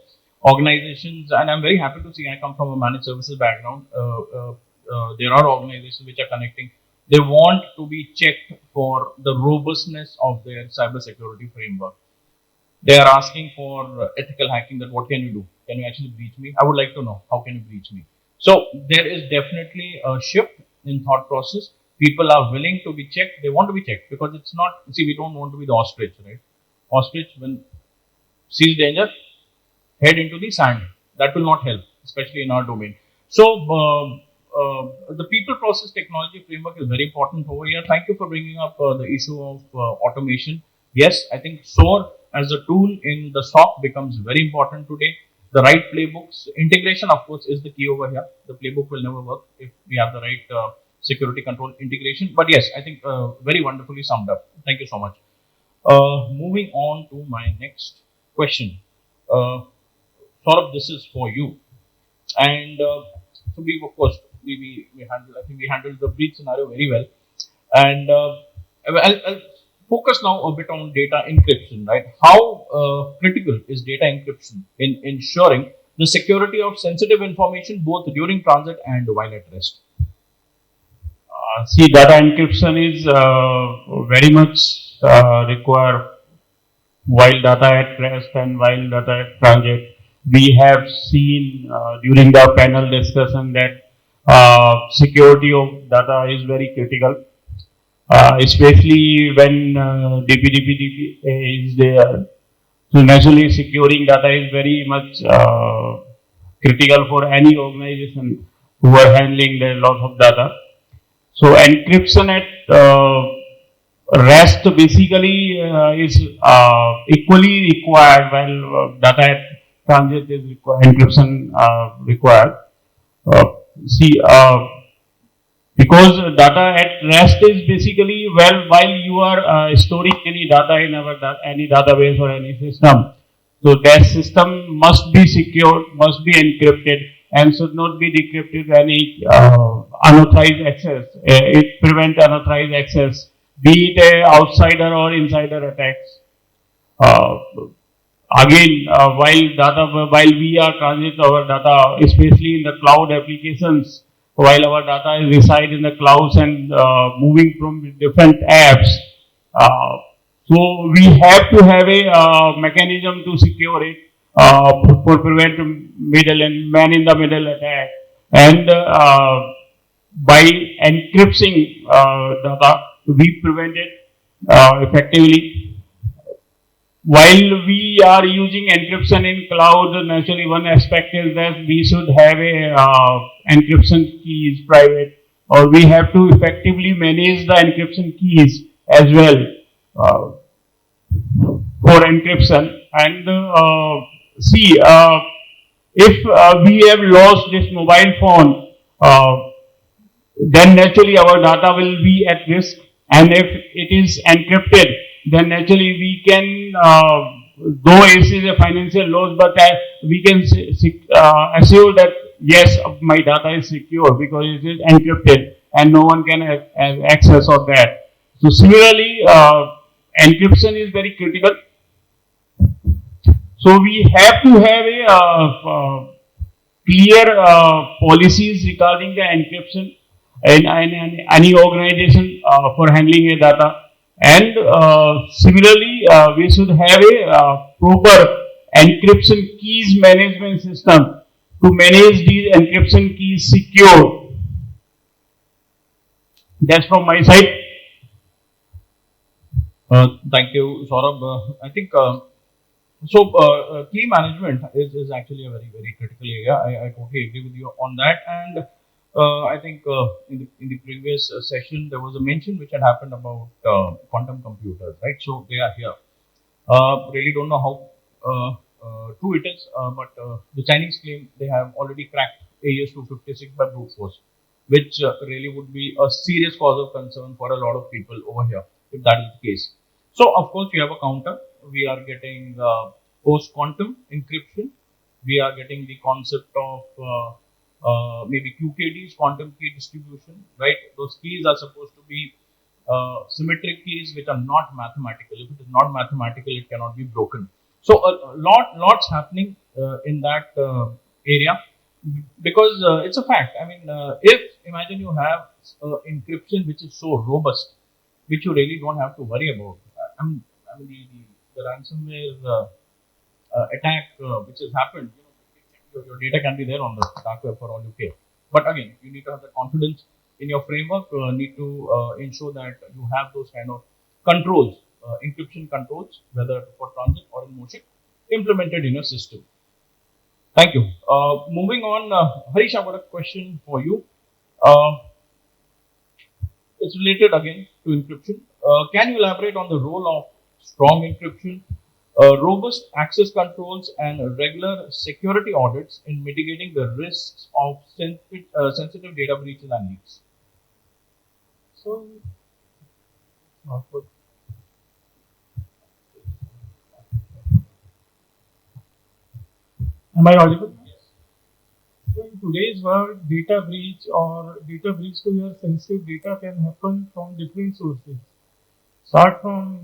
Organizations, and I'm very happy to see I come from a managed services background. There are organizations which are connecting. They want to be checked for the robustness of their cybersecurity framework. They are asking for ethical hacking. That what can you do? Can you actually breach me? I would like to know how can you breach me. So there is definitely a shift in thought process. People are willing to be checked. They want to be checked because it's not. See, we don't want to be the ostrich, right? Ostrich, when sees danger, head into the sand. That will not help, especially in our domain. So the people process technology framework is very important over here. Thank you for bringing up the issue of automation. Yes, I think SOAR as a tool in the SOC becomes very important today. The right playbooks, integration of course is the key over here. The playbook will never work if we have the right security control integration. But yes, I think very wonderfully summed up. Thank you so much. Moving on to my next question. Saurabh, this is for you. And so we, of course, we handled the breach scenario very well. And I'll focus now a bit on data encryption, right? How critical is data encryption in ensuring the security of sensitive information both during transit and while at rest? See, data encryption is very much required while data at rest and while data at transit. We have seen during the panel discussion that security of data is very critical, especially when DPDP is there. So naturally, securing data is very much critical for any organization who are handling the lots of data. So encryption at rest basically is equally required while data at transit is encryption required. Because data at rest is basically while you are storing any data in any database or any system, so that system must be secured, must be encrypted, and should not be decrypted any unauthorized access. It prevents unauthorized access, be it a outsider or insider attacks. While we are transit our data, especially in the cloud applications, while our data is reside in the clouds and moving from different apps, so we have to have a mechanism to secure it for prevent middle and man in the middle attack, and by encrypting data, we prevent it effectively. While we are using encryption in cloud, naturally one aspect is that we should have a encryption keys private, or we have to effectively manage the encryption keys as well for encryption. And if we have lost this mobile phone, then naturally our data will be at risk. And if it is encrypted, then naturally we can, though it is a financial loss, but we can assure that yes, my data is secure because it is encrypted and no one can have access of that. So similarly, encryption is very critical. So we have to have a clear policies regarding the encryption and any organization for handling a data. And similarly, we should have a proper encryption keys management system to manage these encryption keys secure. That's from my side. Thank you, Saurabh. I think key management is actually a very critical area. I totally agree with you on that. And I think in the previous session there was a mention which had happened about quantum computers, right? So they are here. Really don't know how true it is, but the Chinese claim they have already cracked AES-256 by brute force, which really would be a serious cause of concern for a lot of people over here if that is the case. So of course we have a counter. We are getting post-quantum encryption. We are getting the concept of maybe QKDs, quantum key distribution, right? Those keys are supposed to be symmetric keys which are not mathematical. If it is not mathematical, it cannot be broken. So lots happening in that area because it's a fact. I mean, if imagine you have encryption which is so robust, which you really don't have to worry about. I mean the ransomware attack which has happened, your data can be there on the dark web for all you care. But again, you need to have the confidence in your framework, need to ensure that you have those kind of controls, encryption controls, whether for transit or in motion, implemented in your system. Thank you. Moving on, Harish, I've got a question for you. It's related again to encryption. Can you elaborate on the role of strong encryption, robust access controls, and regular security audits in mitigating the risks of sensitive data breaches and leaks? So, am I audible? So in today's world, data breach to your sensitive data can happen from different sources. Start from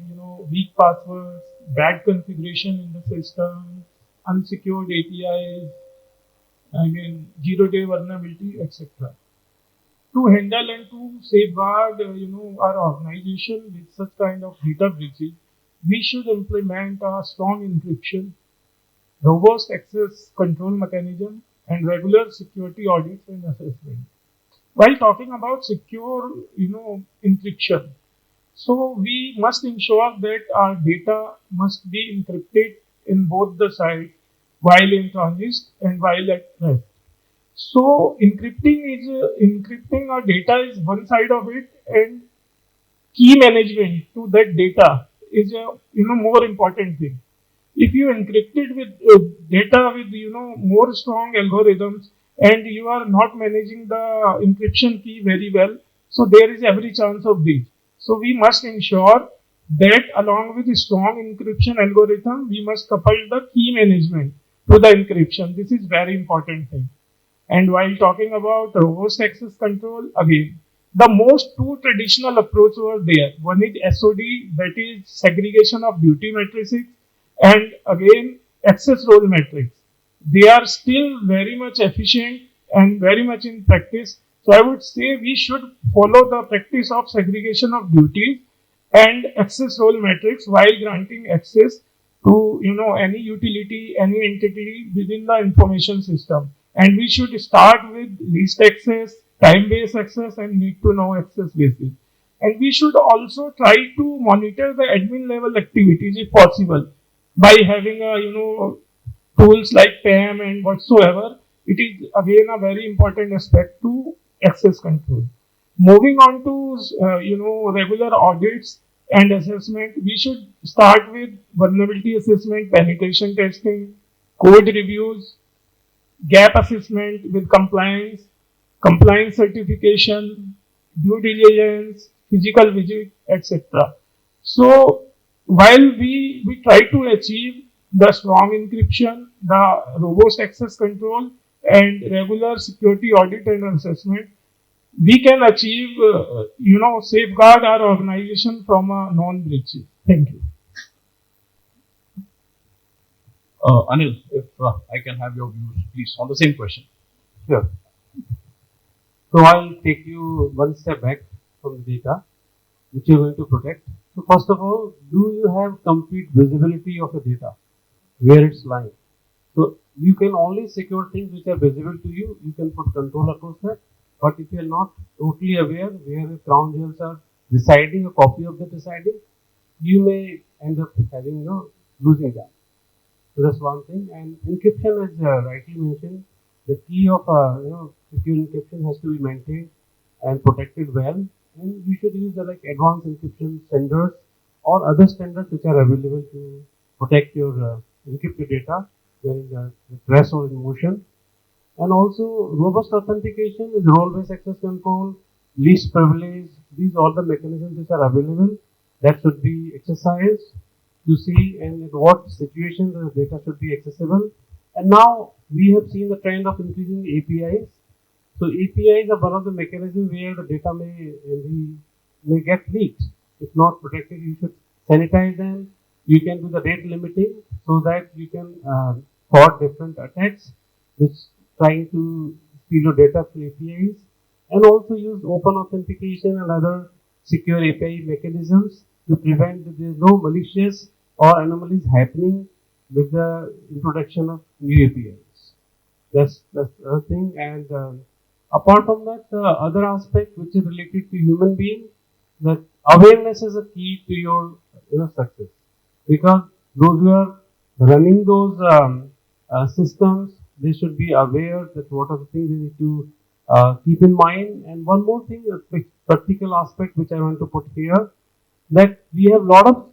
weak passwords, bad configuration in the system, unsecured APIs, zero-day vulnerability, etc. To handle and to safeguard, our organization with such kind of data breaches, we should implement a strong encryption, robust access control mechanism, and regular security audits and assessment. While talking about secure, encryption, so we must ensure that our data must be encrypted in both the sides while in transit and while at rest. So encrypting our data is one side of it, and key management to that data is a more important thing. If you encrypt it with data with more strong algorithms and you are not managing the encryption key very well, so there is every chance of breach. So we must ensure that along with the strong encryption algorithm, we must couple the key management to the encryption. This is very important thing. And while talking about robust access control, again, the most two traditional approach were there. One is SOD, that is segregation of duty matrices, and again access role matrix. They are still very much efficient and very much in practice. So I would say we should follow the practice of segregation of duties and access role matrix while granting access to any utility, any entity within the information system. And we should start with least access, time-based access, and need to know access basis. And we should also try to monitor the admin level activities if possible by having tools like PAM and whatsoever. It is again a very important aspect to access control. Moving on to regular audits and assessment, we should start with vulnerability assessment, penetration testing, code reviews, gap assessment with compliance certification, due diligence, physical visit, etc. So while we try to achieve the strong encryption, the robust access control, and regular security audit and assessment, we can achieve, safeguard our organization from a non-breaches. Thank you. Anil, if I can have your views, please, on the same question. Sure. So I'll take you one step back from the data which you're going to protect. So first of all, do you have complete visibility of the data, where it's lying? So you can only secure things which are visible to you. You can put control across that. But if you're not totally aware where the crown jewels are residing, a copy of that residing, you may end up having losing that. So that's one thing. And encryption, as rightly mentioned, the key of secure encryption has to be maintained and protected well. And you should use the like advanced encryption standards or other standards which are available to protect your encrypted data when the press or in motion. And also robust authentication is role-based access control, least privilege. These are all the mechanisms which are available that should be exercised to see and in what situation the data should be accessible. And now we have seen the trend of increasing APIs. So APIs are one of the mechanisms where the data may get leaked. If not protected, you should sanitize them. You can do the rate limiting so that you can thwart different attacks which trying to steal your data through APIs, and also use open authentication and other secure API mechanisms to prevent that there is no malicious or anomalies happening with the introduction of new APIs. That's the other thing. And apart from that, the other aspect which is related to human being, that awareness is a key to your success, because those who are running those systems, they should be aware that what are the things they need to keep in mind. And one more thing, a practical aspect which I want to put here, that we have a lot of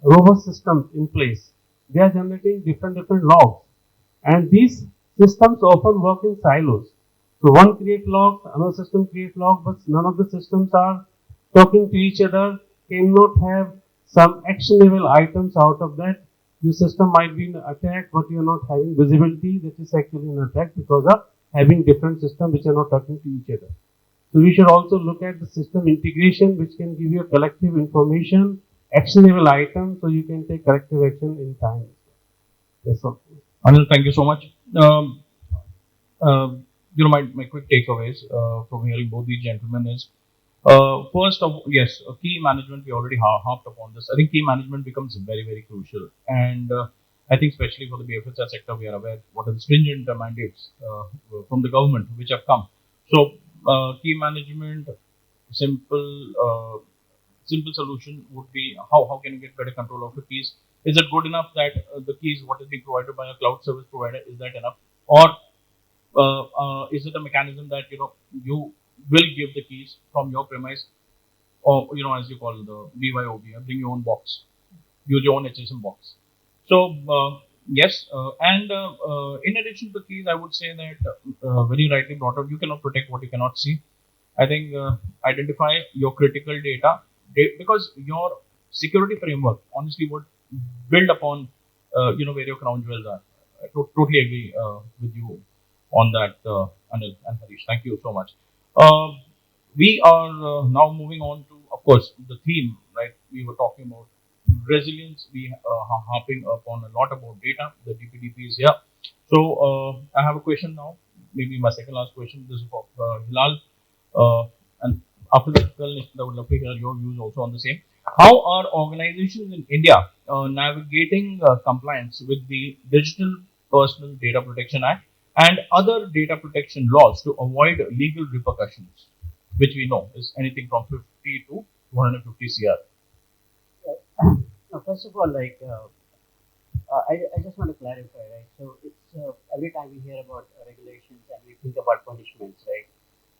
robust systems in place. They are generating different logs, and these systems often work in silos. So one create log, another system create log, but none of the systems are talking to each other, cannot have some actionable items out of that. Your system might be in attack, but you're not having visibility that is actually an attack because of having different systems which are not talking to each other. So we should also look at the system integration, which can give you a collective information, actionable item, so you can take corrective action in time. That's all. Anil, thank you so much. My quick takeaways from hearing both these gentlemen is, first of yes, key management, we already harped upon this. I think key management becomes very, very crucial. And I think especially for the BFSI sector, we are aware what are the stringent mandates from the government which have come. So key management, simple solution would be how can you get better control of the keys? Is it good enough that the keys what is being provided by a cloud service provider, is that enough? Or is it a mechanism that you will give the keys from your premise, or as you call the BYOB, bring your own box, use your own HSM box. So yes, and in addition to keys, I would say that very rightly brought up, you cannot protect what you cannot see. I think identify your critical data, because your security framework honestly would build upon where your crown jewels are. I totally agree with you on that, Anil and Harish. Thank you so much. We are now moving on to, of course, the theme, right? We were talking about resilience. We are harping upon a lot about data. The DPDP is here. So I have a question now, maybe my second last question. This is for Hilal. And after this, I would love to hear your views also on the same. How are organizations in India navigating compliance with the Digital Personal Data Protection Act and other data protection laws to avoid legal repercussions, which we know is anything from 50 to 150 CR? First of all, I just want to clarify, right? So it's every time we hear about regulations and we think about punishments, right?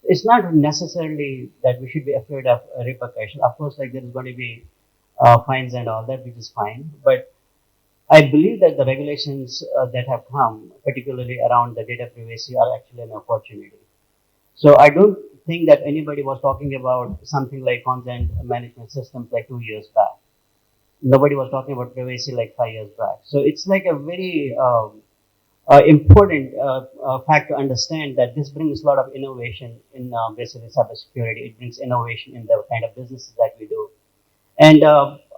It's not necessarily that we should be afraid of repercussion. Of course, there is going to be fines and all that, which is fine. But I believe that the regulations that have come, particularly around the data privacy, are actually an opportunity. So I don't think that anybody was talking about something like content management systems like 2 years back. Nobody was talking about privacy like 5 years back. So it's like a very important fact to understand that this brings a lot of innovation in basically cybersecurity. It brings innovation in the kind of businesses that we do. And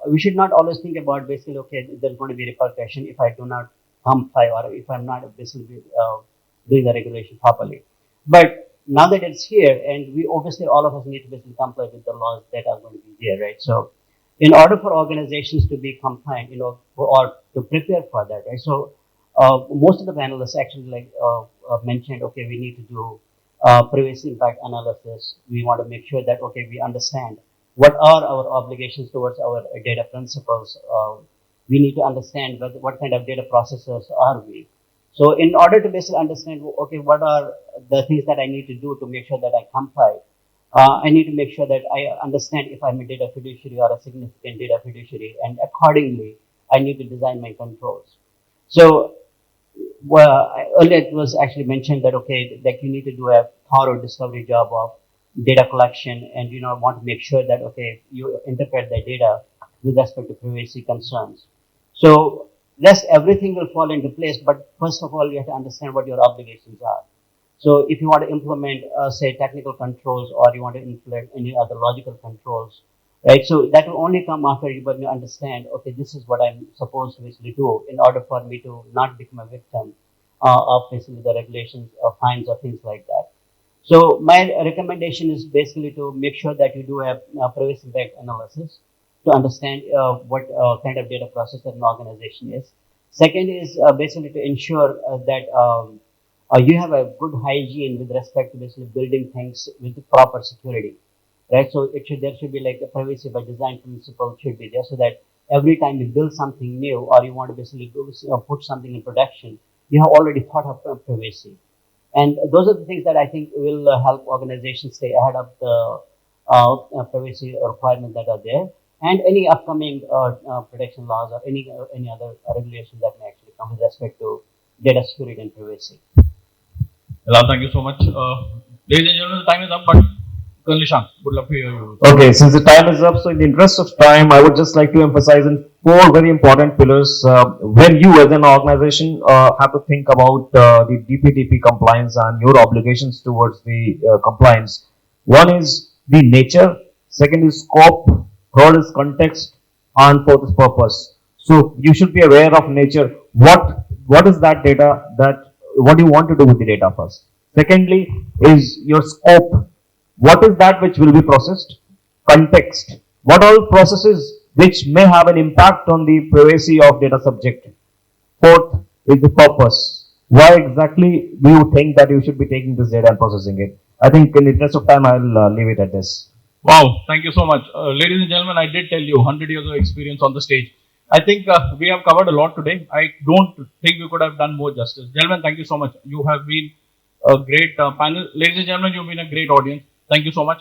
we should not always think about basically, okay, there's going to be repercussion if I do not comply or if I'm not basically doing the regulation properly. But now that it's here, and we obviously all of us need to basically comply with the laws that are going to be there, right? So, in order for organizations to be compliant, or to prepare for that, right? So, most of the panelists actually mentioned, okay, we need to do privacy impact analysis. We want to make sure that, okay, we understand what are our obligations towards our data principles. We need to understand what kind of data processors are we. So in order to basically understand, okay, what are the things that I need to do to make sure that I comply, I need to make sure that I understand if I'm a data fiduciary or a significant data fiduciary, and accordingly, I need to design my controls. So earlier it was actually mentioned that, okay, that you need to do a thorough discovery job of data collection, and want to make sure that, okay, you interpret the data with respect to privacy concerns. So rest everything will fall into place, but first of all, you have to understand what your obligations are. So if you want to implement, say, technical controls, or you want to implement any other logical controls, right? So that will only come after you understand, okay, this is what I'm supposed to basically do in order for me to not become a victim of basically the regulations or fines or things like that. So my recommendation is basically to make sure that you do a privacy impact analysis to understand what kind of data processor an organization is. Second is basically to ensure that you have a good hygiene with respect to basically building things with proper security, right? So there should be like a privacy by design principle should be there, so that every time you build something new or you want to basically put something in production, you have already thought of privacy. And those are the things that I think will help organizations stay ahead of the privacy requirements that are there, and any upcoming protection laws or any other regulation that may actually come with respect to data security and privacy. Well, thank you so much. Ladies and gentlemen, the time is up, but Colonel Shank, would love to hear you. Okay, since the time is up, so in the interest of time, I would just like to emphasize in four very important pillars when you as an organization have to think about the DPDP compliance and your obligations towards the compliance. One is the nature, second is scope, third is context, and fourth is purpose. So you should be aware of nature. What is that data, that what do you want to do with the data first? Secondly is your scope. What is that which will be processed? Context. What all processes which may have an impact on the privacy of data subject? Fourth is the purpose. Why exactly do you think that you should be taking this data and processing it? I think in the interest of time, I'll leave it at this. Wow, thank you so much. Ladies and gentlemen, I did tell you 100 years of experience on the stage. I think we have covered a lot today. I don't think we could have done more justice. Gentlemen, thank you so much. You have been a great panel. Ladies and gentlemen, you've been a great audience. Thank you so much.